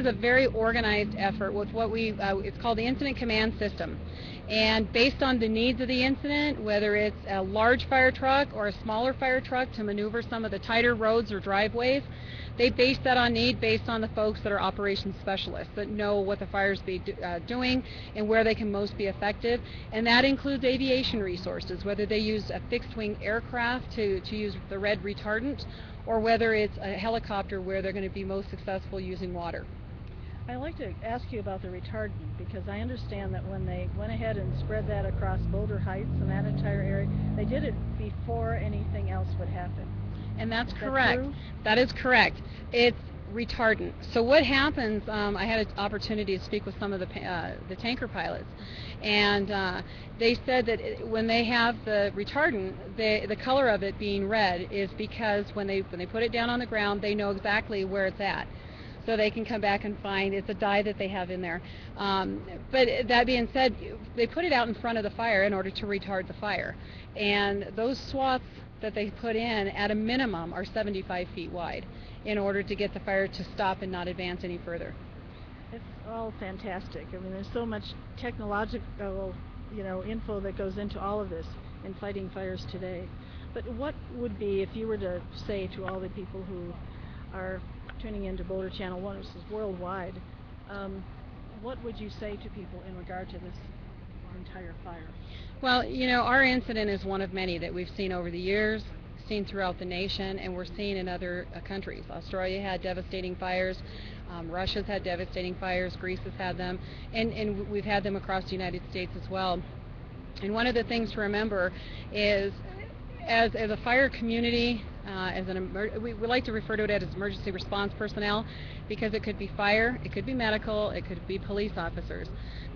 is a very organized effort with what it's called the Incident Command System. And based on the needs of the incident, whether it's a large fire truck or a smaller fire truck to maneuver some of the tighter roads or driveways, they base that on need based on the folks that are operations specialists that know what the fires be doing and where they can most be effective. And that includes aviation resources, whether they use a fixed-wing aircraft to use the red retardant, or whether it's a helicopter where they're going to be most successful using water. I'd like to ask you about the retardant, because I understand that when they went ahead and spread that across Boulder Heights and that entire area, they did it before anything else would happen. And that's correct. That is correct. It's retardant. So what happens, I had an opportunity to speak with some of the tanker pilots, and they said that when they have the retardant, the color of it being red is because when they put it down on the ground, they know exactly where it's at. So they can come back and find it's a dye that they have in there. But that being said, they put it out in front of the fire in order to retard the fire. And those swaths that they put in at a minimum are 75 feet wide in order to get the fire to stop and not advance any further. It's all fantastic. I mean, there's so much technological, info that goes into all of this in fighting fires today. But what would be, if you were to say to all the people who are tuning into Boulder Channel 1, which is worldwide, what would you say to people in regard to this entire fire? Well, our incident is one of many that we've seen over the years, seen throughout the nation, and we're seeing in other countries. Australia had devastating fires, Russia's had devastating fires, Greece has had them, and we've had them across the United States as well. And one of the things to remember is, as a fire community, we like to refer to it as emergency response personnel, because it could be fire, it could be medical, it could be police officers.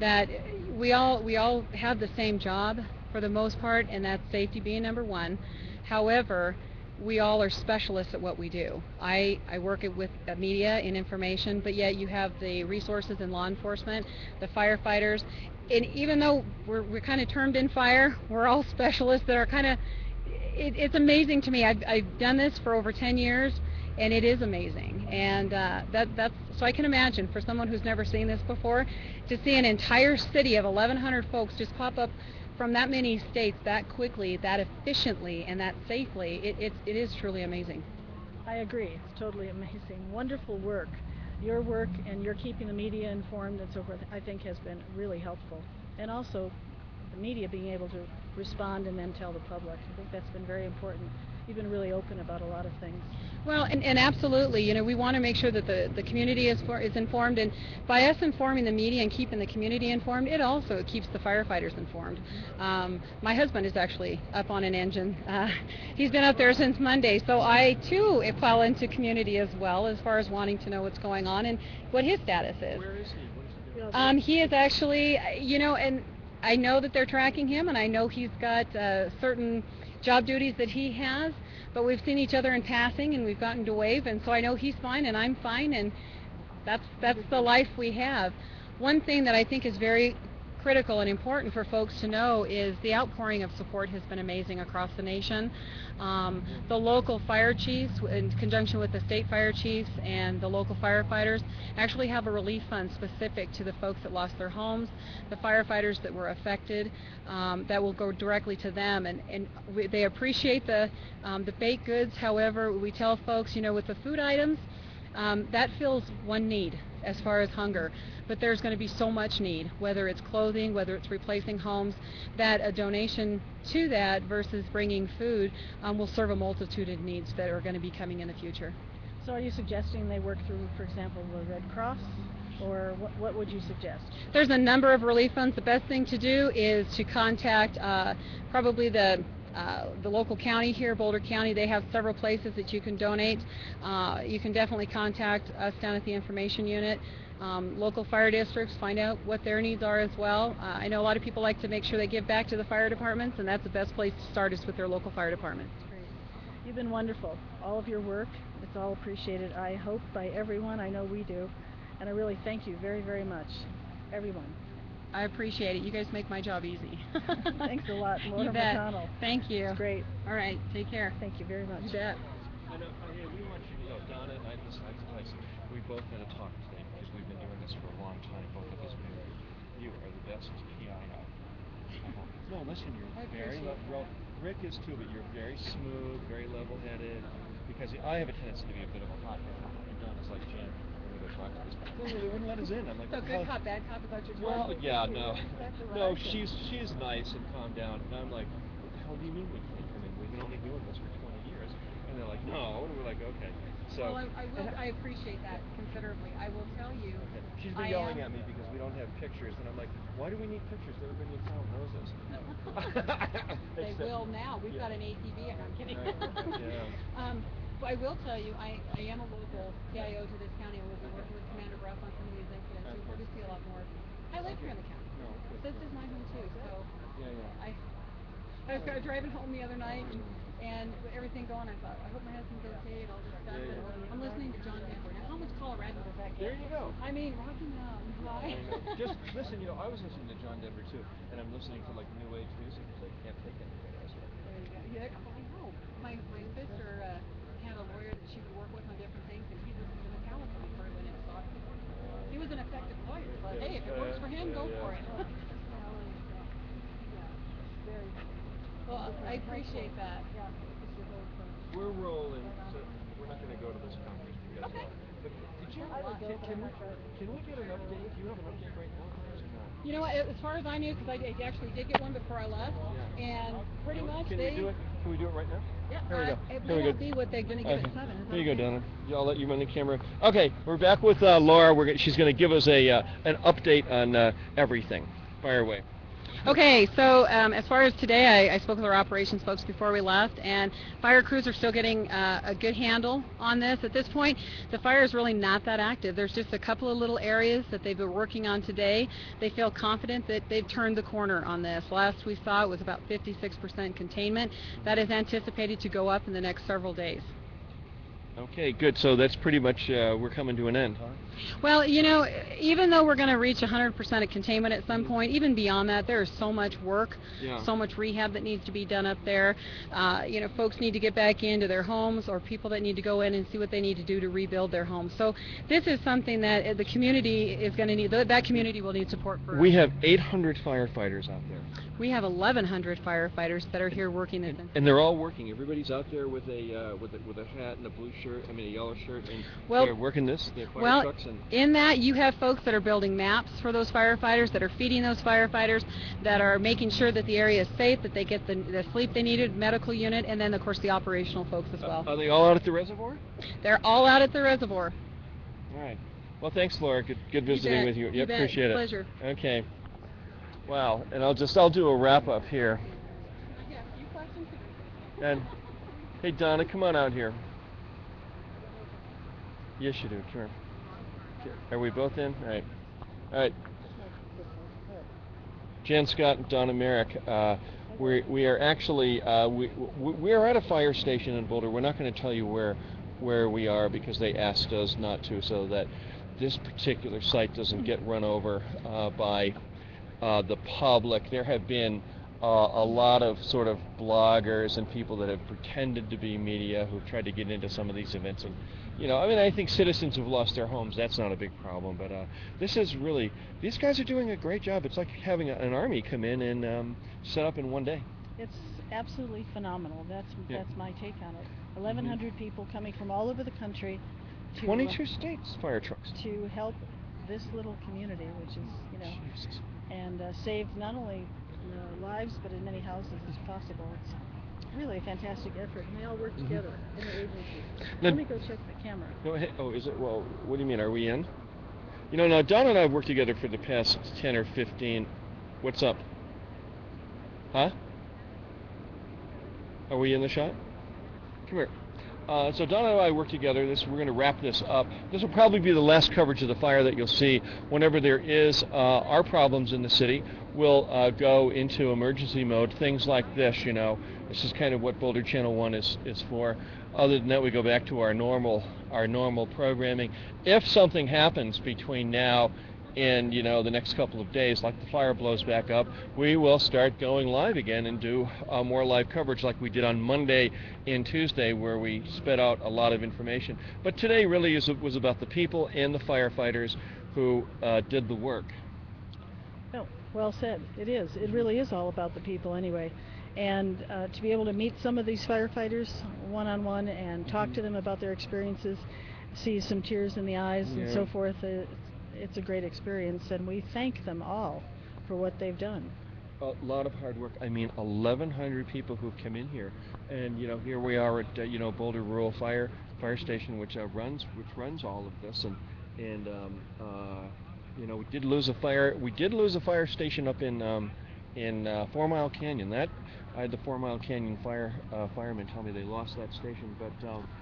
That we all have the same job for the most part, and that's safety being number one. However, we all are specialists at what we do. I work with media and information, but yet you have the resources in law enforcement, the firefighters, and even though we're kind of termed in fire, we're all specialists that are kind of. It's amazing to me. I've done this for over 10 years, and it is amazing. And that's so I can imagine for someone who's never seen this before, to see an entire city of 1,100 folks just pop up from that many states that quickly, that efficiently, and that safely. It is truly amazing. I agree. It's totally amazing. Wonderful work. Your work and your keeping the media informed and so forth, I think, has been really helpful. And also, the media being able to respond and then tell the public. I think that's been very important. You've been really open about a lot of things. Well, and absolutely, we want to make sure that the community is informed, and by us informing the media and keeping the community informed, it also keeps the firefighters informed. My husband is actually up on an engine. He's been up there since Monday, so I too fall into community as well, as far as wanting to know what's going on and what his status is. Where is he? What is he? He is actually, and I know that they're tracking him, and I know he's got certain job duties that he has, but we've seen each other in passing, and we've gotten to wave, and so I know he's fine and I'm fine, and that's the life we have. One thing that I think is very critical and important for folks to know is the outpouring of support has been amazing across the nation. The local fire chiefs, in conjunction with the state fire chiefs and the local firefighters, actually have a relief fund specific to the folks that lost their homes, the firefighters that were affected, that will go directly to them, and they appreciate the baked goods. However, we tell folks, with the food items, that fills one need as far as hunger, but there's going to be so much need, whether it's clothing, whether it's replacing homes, that a donation to that versus bringing food will serve a multitude of needs that are going to be coming in the future. So are you suggesting they work through, for example, the Red Cross, or what would you suggest? There's a number of relief funds. The best thing to do is to contact probably the local county here, Boulder County. They have several places that you can donate. You can definitely contact us down at the information unit. Local fire districts, find out what their needs are as well. I know a lot of people like to make sure they give back to the fire departments, and that's the best place to start, is with their local fire department. Great. You've been wonderful. All of your work, it's all appreciated, I hope, by everyone. I know we do. And I really thank you very, very much, everyone. I appreciate it. You guys make my job easy. Thanks a lot, Laura You bet. McConnell. Thank you. It's great. All right, take care. Thank you very much. You bet. I know, we want you to know, Donna and I, we both had a talk today, because we says, yeah, I know. No, listen, I you're very appreciate that. Rick is too, but you're very smooth, very level-headed. Because I have a tendency to be a bit of a hothead, and Donna's like, Jan, I'm gonna go talk to this. No, they wouldn't let us in. I'm like, So what the good hell? cop, bad cop is what you're Well, telling me? yeah, no, Exactly what no, I think. she's nice and calmed down, and I'm like, what the hell do you mean we can't come in? We've been only doing this for 20 years, and they're like, no, and we're like, okay. So. Well, I appreciate that considerably. I will tell you, Okay. She's been I yelling am. at me because we don't have pictures, and I'm like, why do we need pictures? Everybody in town knows this. They will now. We've got an ATV, and I'm kidding. Right. Yeah. But I will tell you, I am a local PIO to this county, and we'll be working with Commander Bruff on some of these incidents. You'll probably see a lot more. I live here in the county. No, This is my home too, so yeah. I was driving home the other night, and with everything going, I thought, I hope my husband's okay and all this stuff. Yeah. And I'm listening to John Denver. Now, how much Colorado does that get? There you go. I mean, Rocky Mountains, why? I know. Just listen, I was listening to John Denver too, and I'm listening to like new age music because I can't take anything else. There you go. Yeah, I know. My sister had a lawyer that she would work with on different things, and he listened to Metallica before he went in and saw it. He was an effective lawyer, but hey, if it works for him, go for it. Very. Well, I appreciate that. Yeah, it's your whole thing. We're rolling, so we're not going to go to this conference because. Okay. But did you? I would go, but I'm not driving. Can we get an update? Do you have an update right now, or not? You know what? As far as I knew, because I actually did get one before I left, and pretty much Can they. we do it? Can we do it right now? Yeah. Here we go. It Here we may go. not be what they're going to give at 7. Is Here you that go, okay? Donna. I'll let you run the camera. Okay, we're back with Laura. She's going to give us an update on everything. Fire away. Okay, so as far as today, I spoke with our operations folks before we left, and fire crews are still getting a good handle on this. At this point, the fire is really not that active. There's just a couple of little areas that they've been working on today. They feel confident that they've turned the corner on this. Last we saw, it was about 56% containment. That is anticipated to go up in the next several days. Okay, good. So that's pretty much, we're coming to an end, huh? Well, even though we're going to reach 100% of containment at some point, even beyond that, there is so much work, so much rehab that needs to be done up there. Folks need to get back into their homes, or people that need to go in and see what they need to do to rebuild their homes. So this is something that the community is going to need. That community will need support for. We have 800 firefighters out there. We have 1,100 firefighters that are here working. And they're all working. Everybody's out there with a hat and a blue shirt. I mean, a yellow shirt, and they're working the fire trucks. And in that, you have folks that are building maps for those firefighters, that are feeding those firefighters, that are making sure that the area is safe, that they get the sleep they needed, medical unit, and then, of course, the operational folks as well. Are they all out at the reservoir? They're all out at the reservoir. All right. Well, thanks, Laura. Good visiting with you. You bet. Appreciate it. Pleasure. Okay. Wow. And I'll do a wrap up here. Yeah, a few questions. And hey, Donna, come on out here. Yes, you do. Come here. Are we both in? All right. All right. Jan Scott and Donna Merrick. We are actually we are at a fire station in Boulder. We're not going to tell you where we are because they asked us not to, so that this particular site doesn't get run over by the public. There have been a lot of sort of bloggers and people that have pretended to be media who've tried to get into some of these events, and I think citizens who've lost their homes, that's not a big problem, but this is really, these guys are doing a great job. It's like having an army come in and set up in one day. It's absolutely phenomenal. That's my take on it. 1,100 people coming from all over the country to 22 states fire trucks to help this little community, which is Jesus. And save not only lives but as many houses as possible. It's really a fantastic effort, and they all work together in the agency. Let me go check the camera. No, is it? Well, what do you mean? Are we in? Now Don and I have worked together for the past 10 or 15. What's up? Huh? Are we in the shot? Come here. So Don and I work together. We're going to wrap this up. This will probably be the last coverage of the fire that you'll see. Whenever there is our problems in the city, we'll go into emergency mode. Things like this, This is kind of what Boulder Channel 1 is for. Other than that, we go back to our normal programming. If something happens between now and the next couple of days, like the fire blows back up, we will start going live again and do more live coverage like we did on Monday and Tuesday, where we sped out a lot of information. But today really was about the people and the firefighters who did the work. Well, Well said. It is. It really is all about the people anyway. And to be able to meet some of these firefighters one-on-one and talk to them about their experiences, see some tears in the eyes and so forth, it's a great experience, and we thank them all for what they've done. A lot of hard work. I mean, 1,100 people who've come in here, and here we are at Boulder Rural Fire Station, which runs all of this, and we did lose a fire. We did lose a fire station up in Fourmile Canyon. That I had the Fourmile Canyon firemen tell me they lost that station, but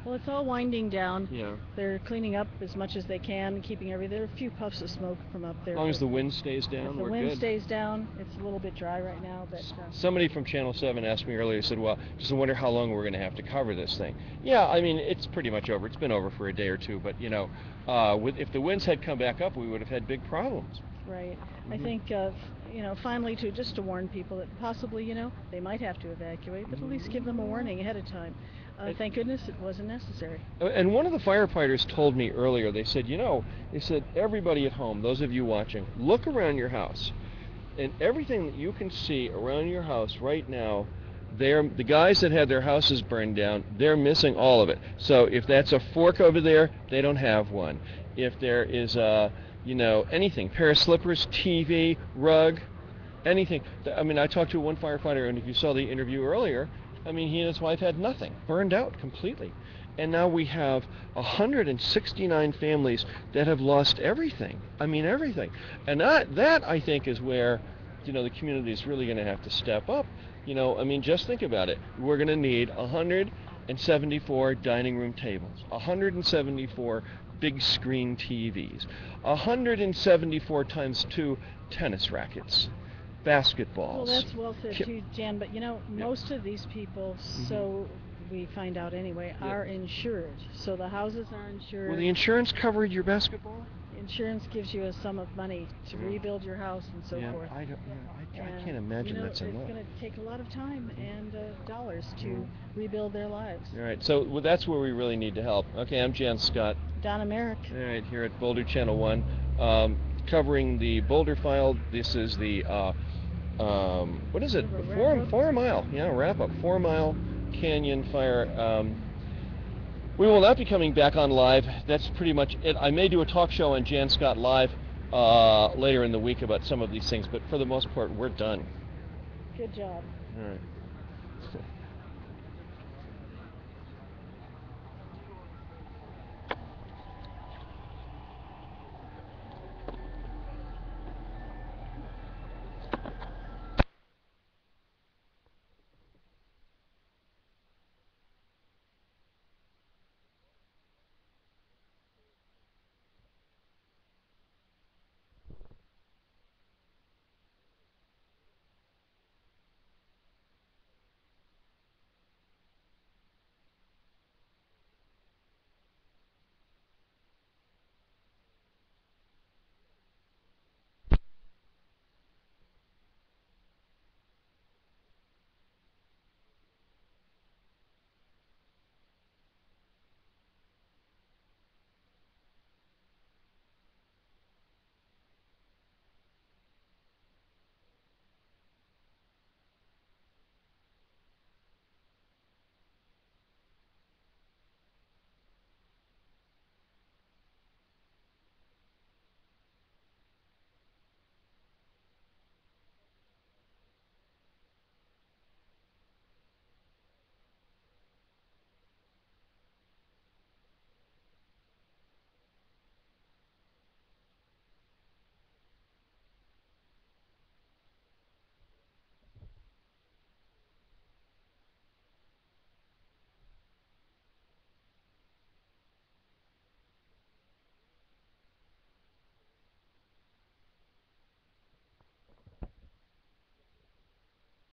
well, it's all winding down. Yeah. They're cleaning up as much as they can, keeping everything. There are a few puffs of smoke from up there. As long as the wind stays down, if the we're wind good. stays down, it's a little bit dry right now, but Somebody from Channel 7 asked me earlier, said, well, just wonder how long we're going to have to cover this thing. Yeah, I mean, it's pretty much over. It's been over for a day or two, but if the winds had come back up, we would have had big problems. Right. I think finally just to warn people that possibly they might have to evacuate, but at least give them a warning ahead of time. Thank goodness it wasn't necessary. And one of the firefighters told me earlier, they said everybody at home, those of you watching, look around your house, and everything that you can see around your house right now, the guys that had their houses burned down, they're missing all of it. So if that's a fork over there, they don't have one. If there is anything, pair of slippers, TV, rug, anything. I mean, I talked to one firefighter, and if you saw the interview earlier, I mean, he and his wife had nothing, burned out completely. And now we have 169 families that have lost everything. I mean, everything. And that I think is where, the community is really going to have to step up. I mean, just think about it. We're going to need 174 dining room tables, 174 big screen TVs, 174 times 2 tennis rackets, basketballs. Well, that's well said too, Jan, but most of these people, so we find out anyway, are insured. So the houses are insured. Will the insurance cover your basketball? Insurance gives you a sum of money to rebuild your house and so forth. I can't imagine that's enough. It's going to take a lot of time and dollars to rebuild their lives. All right, so that's where we really need to help. Okay, I'm Jan Scott. Donna Merrick. All right, here at Boulder Channel 1, covering the Boulder file. This is the, what is it? Fourmile. Yeah, wrap up. Fourmile Canyon fire. We will not be coming back on live. That's pretty much it. I may do a talk show on Jan Scott Live later in the week about some of these things, but for the most part, we're done. Good job. All right.